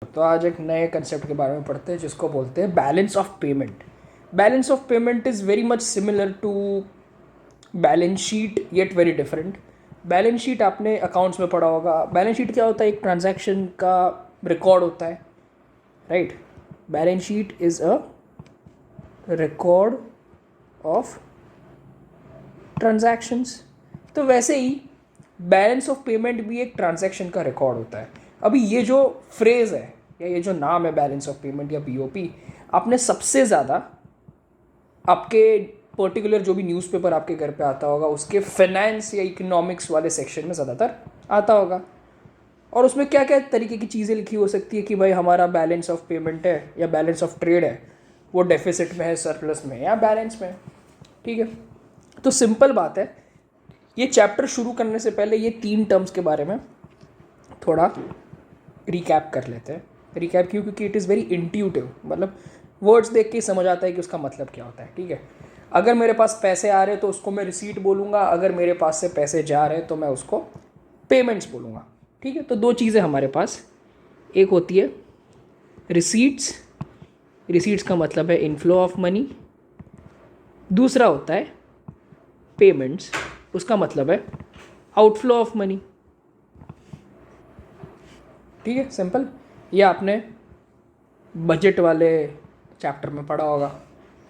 तो आज एक नए कंसेप्ट के बारे में पढ़ते हैं जिसको बोलते हैं balance of payment. Balance of payment is very much similar to balance sheet yet very different. Balance sheet आपने अकाउंट्स में पढ़ा होगा। बैलेंस शीट क्या होता है? एक ट्रांजैक्शन का रिकॉर्ड होता है, right? Balance sheet is a record of transactions. तो वैसे ही बैलेंस ऑफ पेमेंट भी एक ट्रांजैक्शन का रिकॉर्ड होता है। अभी ये जो फ्रेज़ है या ये जो नाम है बैलेंस ऑफ पेमेंट या बीओपी, आपने सबसे ज़्यादा आपके पर्टिकुलर जो भी न्यूज़पेपर आपके घर पे आता होगा उसके फाइनेंस या इकोनॉमिक्स वाले सेक्शन में ज़्यादातर आता होगा। और उसमें क्या क्या तरीके की चीज़ें लिखी हो सकती है कि भाई हमारा बैलेंस ऑफ पेमेंट है या बैलेंस ऑफ ट्रेड है, वो डेफिसिट में है, सरप्लस में है या बैलेंस में है। ठीक है, तो सिंपल बात है, ये चैप्टर शुरू करने से पहले ये 3 टर्म्स के बारे में थोड़ा रिकैप कर लेते हैं। रिकैप क्यों? क्योंकि इट इज़ वेरी इंट्यूटिव, मतलब वर्ड्स देख के समझ आता है कि उसका मतलब क्या होता है। ठीक है, अगर मेरे पास पैसे आ रहे हैं तो उसको मैं रिसीट बोलूँगा, अगर मेरे पास से पैसे जा रहे हैं तो मैं उसको पेमेंट्स बोलूँगा। ठीक है, तो 2 चीज़ें हमारे पास, एक होती है रिसीट्स, रिसीट्स का मतलब है इनफ्लो ऑफ मनी। दूसरा होता है पेमेंट्स, उसका मतलब है आउटफ्लो ऑफ मनी। ठीक है, सिंपल। ये आपने बजट वाले चैप्टर में पढ़ा होगा।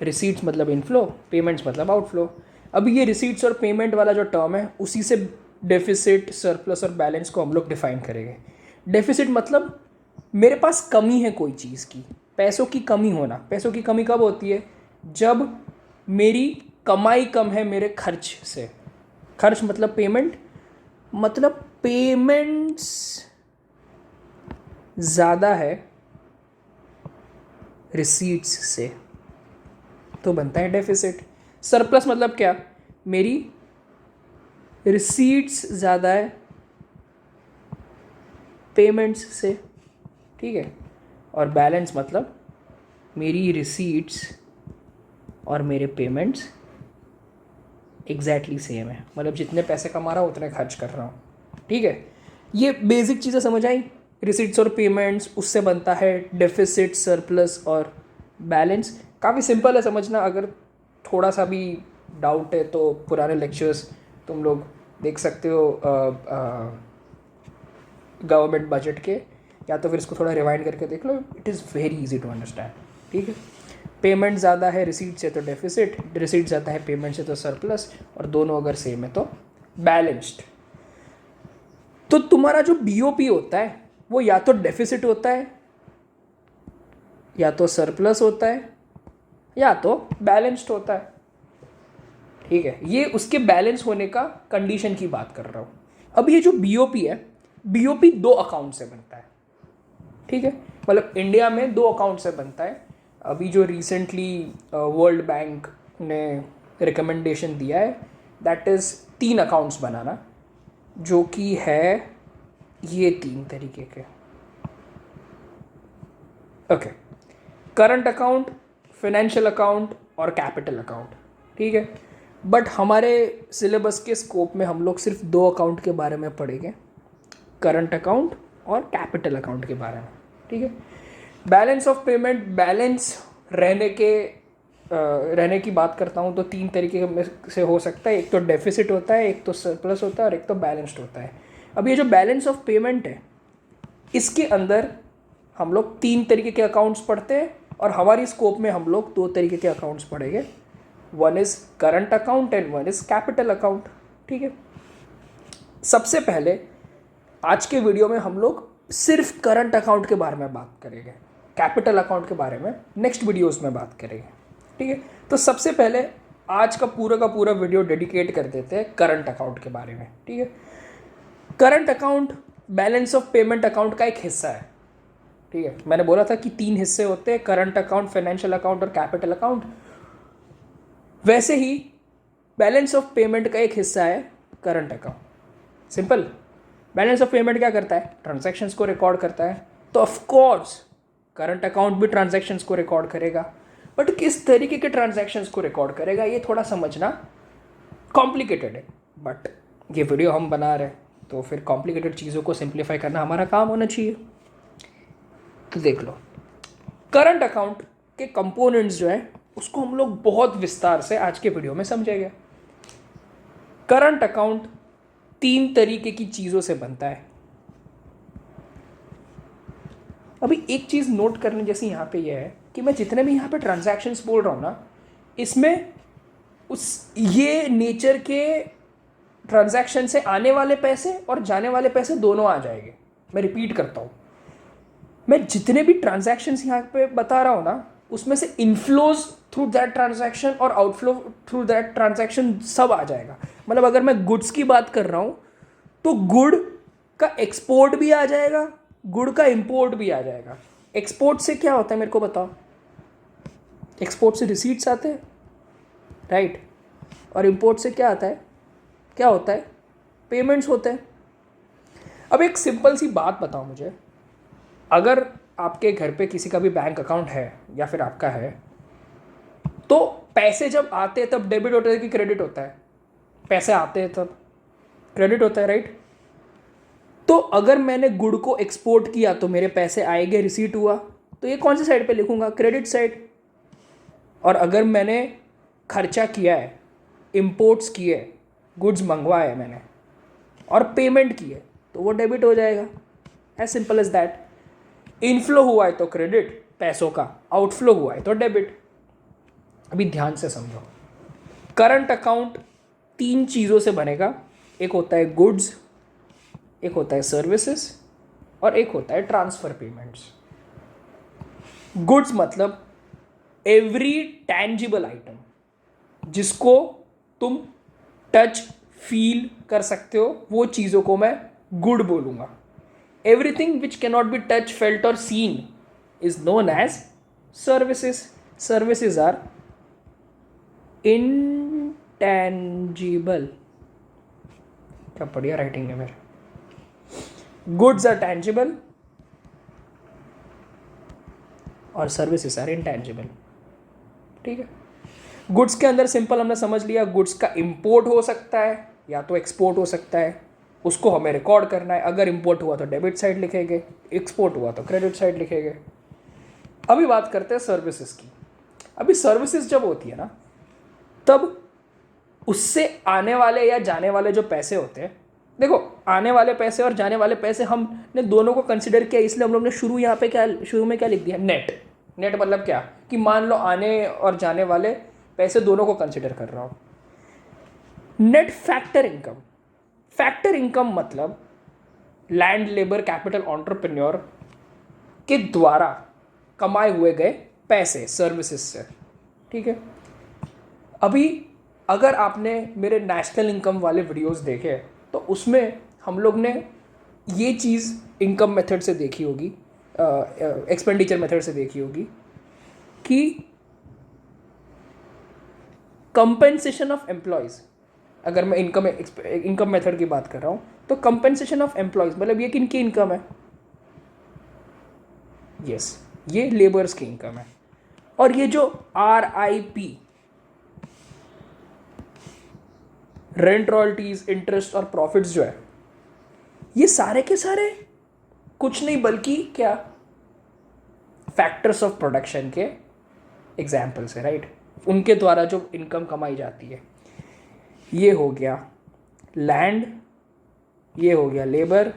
रिसीट्स मतलब इनफ्लो, पेमेंट्स मतलब आउटफ्लो। अभी ये रिसीट्स और पेमेंट वाला जो टर्म है उसी से डेफिसिट, सरप्लस और बैलेंस को हम लोग डिफाइन करेंगे। डेफिसिट मतलब मेरे पास कमी है कोई चीज़ की, पैसों की कमी होना। पैसों की कमी कब होती है? जब मेरी कमाई कम है मेरे खर्च से। खर्च मतलब पेमेंट, मतलब पेमेंट्स ज़्यादा है रिसीट्स से, तो बनता है डेफिसिट। सरप्लस मतलब क्या? मेरी रिसीट्स ज़्यादा है पेमेंट्स से। ठीक है, और बैलेंस मतलब मेरी रिसीट्स और मेरे पेमेंट्स एग्जैक्टली सेम है, मतलब जितने पैसे कमा रहा हूँ उतने खर्च कर रहा हूँ। ठीक है, ये बेसिक चीज़ें समझ आई। रिसीट्स और पेमेंट्स, उससे बनता है डेफिसिट, सरप्लस और बैलेंस। काफ़ी सिंपल है समझना। अगर थोड़ा सा भी डाउट है तो पुराने लेक्चर्स तुम लोग देख सकते हो गवर्नमेंट बजट के, या तो फिर इसको थोड़ा रिवाइंड करके देख लो। It is very easy to understand. ठीक है, पेमेंट ज़्यादा है रिसीट से तो डेफिसिट, रिसीट ज़्यादा है पेमेंट से तो सरप्लस, और दोनों अगर सेम है तो बैलेंस्ड। तो तुम्हारा जो बीओपी होता है वो या तो डेफिसिट होता है, या तो सरप्लस होता है, या तो बैलेंस्ड होता है। ठीक है, ये उसके बैलेंस होने का कंडीशन की बात कर रहा हूँ। अब ये जो बीओपी है, बीओपी 2 अकाउंट से बनता है। ठीक है, मतलब इंडिया में 2 अकाउंट से बनता है। अभी जो रिसेंटली वर्ल्ड बैंक ने रिकमेंडेशन दिया है, दैट इज़ 3 अकाउंट्स बनाना, जो कि है ये 3 तरीके के। Okay, current account, financial account और कैपिटल अकाउंट। ठीक है, बट हमारे सिलेबस के स्कोप में हम लोग सिर्फ 2 अकाउंट के बारे में पढ़ेंगे, करंट अकाउंट और कैपिटल अकाउंट के बारे में। ठीक है, बैलेंस ऑफ पेमेंट, बैलेंस रहने की बात करता हूँ तो 3 तरीके में से हो सकता है। एक तो डेफिसिट होता है, एक तो सरप्लस होता है और एक तो बैलेंस्ड होता है। अब ये जो बैलेंस ऑफ पेमेंट है, इसके अंदर हम लोग 3 तरीके के अकाउंट्स पढ़ते हैं, और हमारी स्कोप में हम लोग 2 तरीके के अकाउंट्स पढ़ेंगे। One is current account and one is capital account. ठीक है, सबसे पहले आज के वीडियो में हम लोग सिर्फ करंट अकाउंट के बारे में बात करेंगे, कैपिटल अकाउंट के बारे में नेक्स्ट वीडियोस में बात करेंगे। ठीक है, तो सबसे पहले आज का पूरा वीडियो डेडिकेट कर देते हैं करंट अकाउंट के बारे में। ठीक है, current account balance of payment account का एक हिस्सा है। ठीक है, मैंने बोला था कि 3 हिस्से होते हैं, करंट अकाउंट, फाइनेंशियल अकाउंट और कैपिटल अकाउंट। वैसे ही बैलेंस ऑफ पेमेंट का एक हिस्सा है current account. Simple, balance of payment क्या करता है? ट्रांजैक्शंस को रिकॉर्ड करता है। तो ऑफ कोर्स करंट अकाउंट भी ट्रांजैक्शंस को रिकॉर्ड करेगा, बट किस तरीके के ट्रांजैक्शंस को रिकॉर्ड करेगा ये थोड़ा समझना कॉम्प्लिकेटेड है। बट ये वीडियो हम बना रहे हैं तो फिर कॉम्प्लिकेटेड चीज़ों को सिंप्लीफाई करना हमारा काम होना चाहिए। तो देख लो, करंट अकाउंट के कंपोनेंट्स जो है उसको हम लोग बहुत विस्तार से आज के वीडियो में समझेंगे। करंट अकाउंट 3 तरीके की चीज़ों से बनता है। अभी एक चीज़ नोट करने जैसी यहाँ पे यह है कि मैं जितने भी यहाँ पे ट्रांजैक्शंस बोल रहा हूँ ना, इसमें ये नेचर के ट्रांजैक्शन से आने वाले पैसे और जाने वाले पैसे दोनों आ जाएंगे। मैं रिपीट करता हूँ, मैं जितने भी ट्रांजैक्शंस यहाँ पे बता रहा हूँ ना, उसमें से इनफ्लोज थ्रू दैट ट्रांजैक्शन और आउटफ्लो थ्रू दैट ट्रांजैक्शन सब आ जाएगा। मतलब अगर मैं गुड्स की बात कर रहा हूँ तो गुड का एक्सपोर्ट भी आ जाएगा, गुड का इंपोर्ट भी आ जाएगा। एक्सपोर्ट से क्या होता है मेरे को बताओ? एक्सपोर्ट से रिसीट्स आते हैं, राइट? और इंपोर्ट से क्या आता है, क्या होता है? पेमेंट्स होते हैं। अब एक सिंपल सी बात बताओ मुझे, अगर आपके घर पे किसी का भी बैंक अकाउंट है या फिर आपका है, तो पैसे जब आते हैं तब डेबिट होता है कि क्रेडिट होता है? पैसे आते हैं तब क्रेडिट होता है, राइट? तो अगर मैंने गुड को एक्सपोर्ट किया तो मेरे पैसे आएंगे, रिसीट हुआ, तो ये कौन सी साइड पे लिखूंगा? Credit side. और अगर मैंने खर्चा किया है, इंपोर्ट्स किए, गुड्स मंगवाए मैंने और पेमेंट की है, तो वो डेबिट हो जाएगा। As simple as that. Inflow हुआ है तो क्रेडिट पैसों का, आउटफ्लो हुआ है तो डेबिट। अभी ध्यान से समझो, करंट अकाउंट 3 चीज़ों से बनेगा। एक होता है गुड्स, एक होता है सर्विसेज और एक होता है ट्रांसफर पेमेंट्स। गुड्स मतलब एवरी टैंजिबल आइटम जिसको तुम टच फील कर सकते हो, वो चीज़ों को मैं गुड बोलूँगा। Everything which can not be touch, felt और seen is known as services. Services are intangible। क्या बढ़िया राइटिंग है मेरे। गुड्स आर टैंजिबल और सर्विसेज आर इंटैंजिबल। ठीक है, गुड्स के अंदर सिंपल हमने समझ लिया, गुड्स का इंपोर्ट हो सकता है या तो एक्सपोर्ट हो सकता है, उसको हमें रिकॉर्ड करना है। अगर इंपोर्ट हुआ तो डेबिट साइड लिखेंगे, एक्सपोर्ट हुआ तो क्रेडिट साइड लिखेंगे। अभी बात करते हैं सर्विसेज की। अभी सर्विसेज जब होती है ना, तब उससे आने वाले या जाने वाले जो पैसे होते हैं, देखो आने वाले पैसे और जाने वाले पैसे हमने दोनों को कंसिडर किया, इसलिए हम लोग ने शुरू में क्या लिख दिया? नेट। नेट मतलब क्या कि मान लो आने और जाने वाले पैसे दोनों को कंसिडर कर रहा हूँ। Net factor income. Factor income मतलब लैंड, लेबर, कैपिटल, एंटरप्रेन्योर के द्वारा कमाए हुए गए पैसे सर्विसेज से। ठीक है, अभी अगर आपने मेरे नेशनल इनकम वाले वीडियोस देखे तो उसमें हम लोग ने ये चीज़ इनकम मेथड से देखी होगी, एक्सपेंडिचर मेथड से देखी होगी कि कंपेंसेशन ऑफ एम्प्लॉयज़। अगर मैं इनकम मेथड की बात कर रहा हूँ तो कंपेंसेशन ऑफ एम्प्लॉयज़ मतलब ये किनकी इनकम है? यस, ये लेबर्स की इनकम है। और ये जो RIP, रेंट, रॉयल्टीज, इंटरेस्ट और प्रॉफिट्स जो है, ये सारे के सारे कुछ नहीं बल्कि क्या? फैक्टर्स ऑफ प्रोडक्शन के एग्जाम्पल्स है, राइट? उनके द्वारा जो इनकम कमाई जाती है। ये हो गया लैंड, ये हो गया लेबर,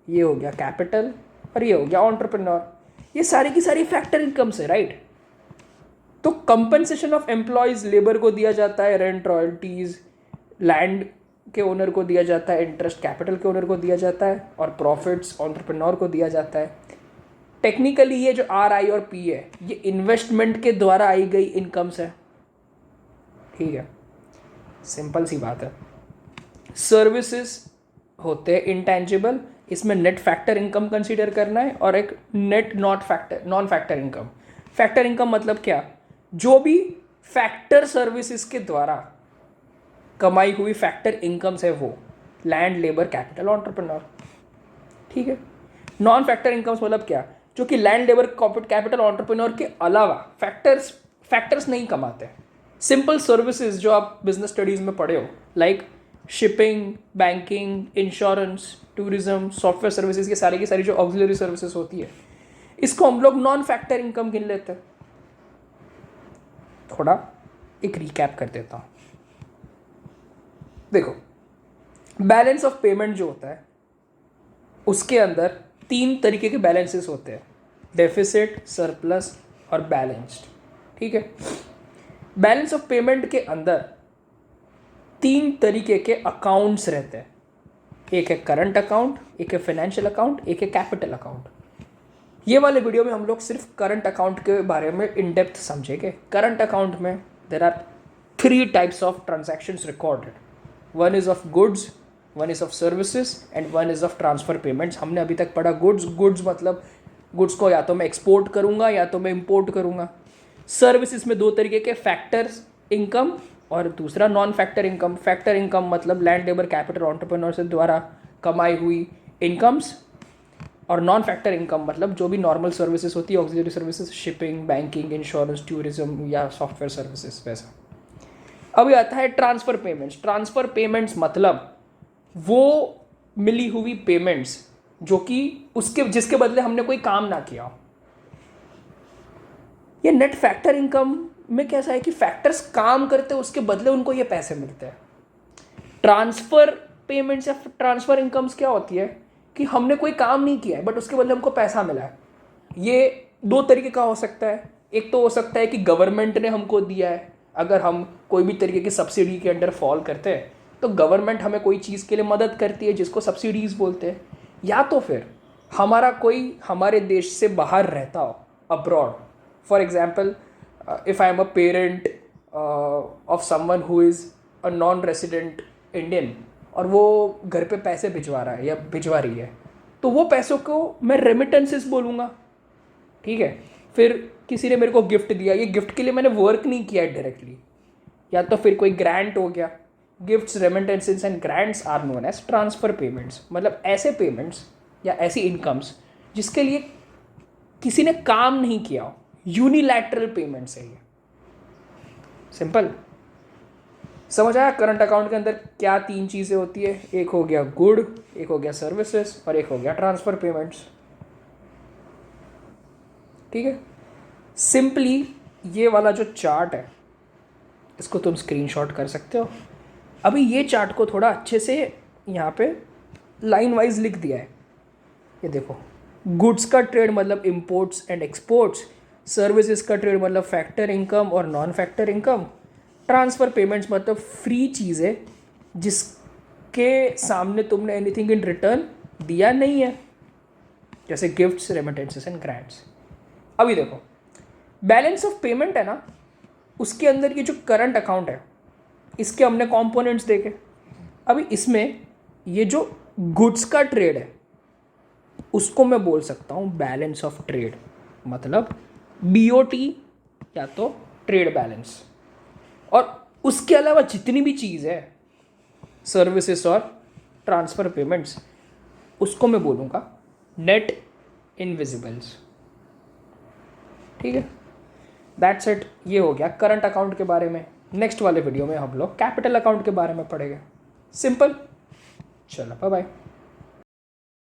ये हो गया कैपिटल और ये हो गया एंटरप्रेन्योर। ये सारी की सारी फैक्टर इनकम्स है, राइट? तो कंपनसेशन ऑफ एम्प्लॉयज, लेबर को दिया जाता है, रेंट, रॉयल्टीज लैंड के ओनर को दिया जाता है, इंटरेस्ट कैपिटल के ओनर को दिया जाता है और प्रॉफिट्स एंटरप्रेन्योर को दिया जाता है। टेक्निकली ये जो RI और P है, ये इन्वेस्टमेंट के द्वारा आई गई इनकम्स है। ठीक है, सिंपल सी बात है। सर्विसेज होते हैं इंटेंजिबल, इसमें नेट फैक्टर इनकम कंसीडर करना है और एक net non factor income. Factor income मतलब क्या? जो भी फैक्टर सर्विसेज के द्वारा कमाई हुई फैक्टर इनकम्स है, वो लैंड, लेबर, कैपिटल, एंटरप्रेन्योर। ठीक है, नॉन फैक्टर इनकम्स मतलब क्या? जो कि लैंड, लेबर, कैपिटल, एंटरप्रेन्योर के अलावा फैक्टर्स नहीं कमाते। सिंपल सर्विसेज जो आप बिजनेस स्टडीज में पढ़े हो, like shipping, banking, insurance, tourism, software services, ये सारी की सारी जो ऑक्सिलरी सर्विसेज होती है, इसको हम लोग नॉन फैक्टर इनकम गिन लेते हैं। थोड़ा एक रिकैप कर देता हूँ। देखो, बैलेंस ऑफ पेमेंट जो होता है उसके अंदर 3 तरीके के बैलेंसेस होते हैं, डेफिसिट, सरप्लस और बैलेंस्ड। ठीक है, बैलेंस ऑफ पेमेंट के अंदर 3 तरीके के अकाउंट्स रहते हैं। एक है करंट अकाउंट, एक है फाइनेंशियल अकाउंट, एक है कैपिटल अकाउंट। ये वाले वीडियो में हम लोग सिर्फ करंट अकाउंट के बारे में इन डेप्थ समझेंगे। करंट अकाउंट में there are 3 types of transactions recorded. One is of goods, one is of services and one is of transfer payments. हमने अभी तक पढ़ा गुड्स मतलब गुड्स को या तो मैं एक्सपोर्ट करूंगा या तो मैं इंपोर्ट करूंगा। सर्विसेज में 2 तरीके के, फैक्टर्स इनकम और दूसरा non factor income. Factor income मतलब लैंड, लेबर, कैपिटल, एंटरप्रेन्योर्स द्वारा कमाई हुई इनकम्स, और नॉन फैक्टर इनकम मतलब जो भी नॉर्मल सर्विसेज होती है, auxiliary services, shipping, banking, insurance, tourism या सॉफ्टवेयर सर्विसेज वैसा। अभी आता है ट्रांसफर पेमेंट्स। ट्रांसफर पेमेंट्स मतलब वो मिली हुई पेमेंट्स जो कि जिसके बदले हमने कोई काम ना किया। ये नेट फैक्टर इनकम में कैसा है कि फैक्टर्स काम करते हैं, उसके बदले उनको ये पैसे मिलते हैं। ट्रांसफर पेमेंट्स या ट्रांसफर इनकम्स क्या होती है कि हमने कोई काम नहीं किया है बट उसके बदले हमको पैसा मिला है। ये 2 तरीके का हो सकता है। एक तो हो सकता है कि गवर्नमेंट ने हमको दिया है, अगर हम कोई भी तरीके की सब्सिडी के अंडर फॉल करते हैं तो गवर्नमेंट हमें कोई चीज़ के लिए मदद करती है जिसको सब्सिडीज़ बोलते हैं। या तो फिर हमारा कोई हमारे देश से बाहर रहता हो, abroad. For example, if I am a parent of someone who is a non-resident Indian और वो घर पे पैसे भिजवा रहा है या भिजवा रही है, तो वो पैसों को मैं रेमिटेंसेस बोलूँगा। ठीक है, फिर किसी ने मेरे को गिफ्ट दिया, ये गिफ्ट के लिए मैंने वर्क नहीं किया है डायरेक्टली, या तो फिर कोई ग्रांट हो गया। Gifts, remittances and grants are known as transfer payments. मतलब ऐसे पेमेंट्स या ऐसी इनकम्स जिसके लिए किसी ने काम नहीं किया हो, यूनिलैटरल पेमेंट्स है ये। सिंपल समझ आया करंट अकाउंट के अंदर क्या 3 चीज़ें होती है। एक हो गया गुड, एक हो गया सर्विसेज और एक हो गया ट्रांसफर पेमेंट्स। ठीक है, सिंपली ये वाला जो चार्ट है इसको तुम स्क्रीनशॉट कर सकते हो। अभी ये चार्ट को थोड़ा अच्छे से यहाँ पे लाइन वाइज लिख दिया है। ये देखो, गुड्स का ट्रेड मतलब इंपोर्ट्स एंड एक्सपोर्ट्स, सर्विसेज का ट्रेड मतलब फैक्टर इनकम और non factor income, transfer payments मतलब फ्री चीज़ें जिसके सामने तुमने एनीथिंग इन रिटर्न दिया नहीं है, जैसे गिफ्ट्स, रेमिटेंसेस एंड ग्रांट्स। अभी देखो, बैलेंस ऑफ पेमेंट है ना, उसके अंदर ये जो करंट अकाउंट है इसके हमने कंपोनेंट्स देखे। अभी इसमें ये जो गुड्स का ट्रेड है उसको मैं बोल सकता हूँ बैलेंस ऑफ ट्रेड, मतलब BOT या तो ट्रेड बैलेंस। और उसके अलावा जितनी भी चीज़ है, सर्विसेज और ट्रांसफ़र पेमेंट्स, उसको मैं बोलूँगा नेट इनविजिबल्स। ठीक है, दैट्स इट। ये हो गया करंट अकाउंट के बारे में। नेक्स्ट वाले वीडियो में हम लोग कैपिटल अकाउंट के बारे में पढ़ेंगे। सिंपल। चलो बाय बाय।